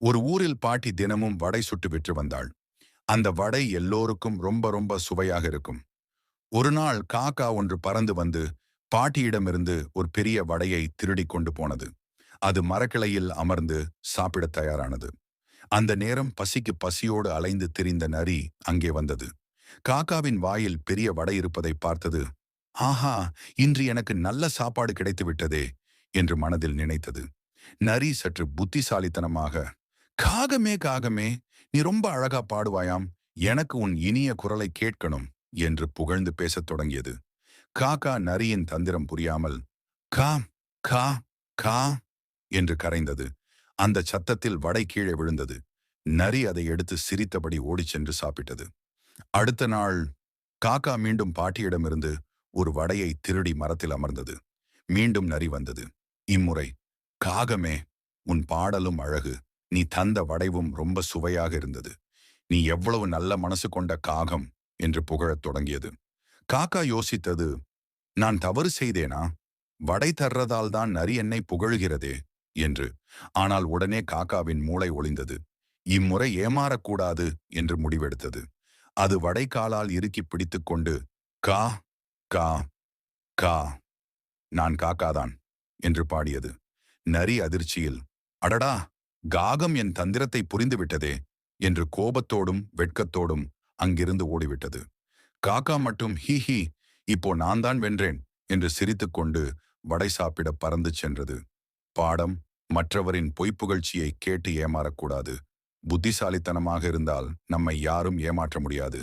ஒரு ஊரில் பாட்டி தினமும் வடை சுட்டு விற்று வந்தாள். அந்த வடை எல்லோருக்கும் ரொம்ப ரொம்ப சுவையாக இருக்கும். ஒரு நாள் காக்கா ஒன்று பறந்து வந்து பாட்டியிடமிருந்து ஒரு பெரிய வடையை திருடிக் கொண்டு போனது. அது மரக்கிளையில் அமர்ந்து சாப்பிடத் தயாரானது. அந்த நேரம் பசிக்கு பசியோடு அலைந்து திரிந்த நரி அங்கே வந்தது. காக்காவின் வாயில் பெரிய வடை இருப்பதை பார்த்தது. ஆஹா, இன்று எனக்கு நல்ல சாப்பாடு கிடைத்து விட்டதே என்று மனதில் நினைத்தது. நரி சற்று புத்திசாலித்தனமாக, காகமே காகமே, நீ ரொம்ப அழகா பாடுவாயாம், எனக்கு உன் இனிய குரலை கேட்கணும் என்று புகழ்ந்து பேசத் தொடங்கியது. காக்கா நரியின் தந்திரம் புரியாமல் கா கா கா என்று கரைந்தது. அந்த சத்தத்தில் வடை கீழே விழுந்தது. நரி அதை எடுத்து சிரித்தபடி ஓடிச் சென்று சாப்பிட்டது. அடுத்த நாள் காக்கா மீண்டும் பாட்டியிடமிருந்து ஒரு வடையை திருடி மரத்தில் அமர்ந்தது. மீண்டும் நரி வந்தது. இம்முறை, காகமே, உன் பாடலும் அழகு, நீ தந்த வடைவும் ரொம்ப சுவையாக இருந்தது, நீ எவ்வளவு நல்ல மனசு கொண்ட காகம் என்று புகழத் தொடங்கியது. காக்கா யோசித்தது, நான் தவறு செய்தேனா? வடை தர்றதால் தான் நரி என்னை புகழுகிறதே என்று. ஆனால் உடனே காக்காவின் மூளை ஒளிந்தது. இம்முறை ஏமாறக்கூடாது என்று முடிவெடுத்தது. அது வடைக்காலால் இறுக்கி பிடித்துக்கொண்டு கா கா கா, நான் காக்காதான் என்று பாடியது. நரி அதிர்ச்சியில், அடடா, காகம் என் தந்திரத்தை புரிந்துவிட்டதே என்று கோபத்தோடும் வெட்கத்தோடும் அங்கிருந்து ஓடிவிட்டது. காக்கா மட்டும் ஹி ஹி, இப்போ நான் தான் வென்றேன் என்று சிரித்துக்கொண்டு வடை சாப்பிட பறந்து சென்றது. பாடம்: மற்றவரின் பொய்ப்புகழ்ச்சியை கேட்டு ஏமாறக்கூடாது. புத்திசாலித்தனமாக இருந்தால் நம்மை யாரும் ஏமாற்ற முடியாது.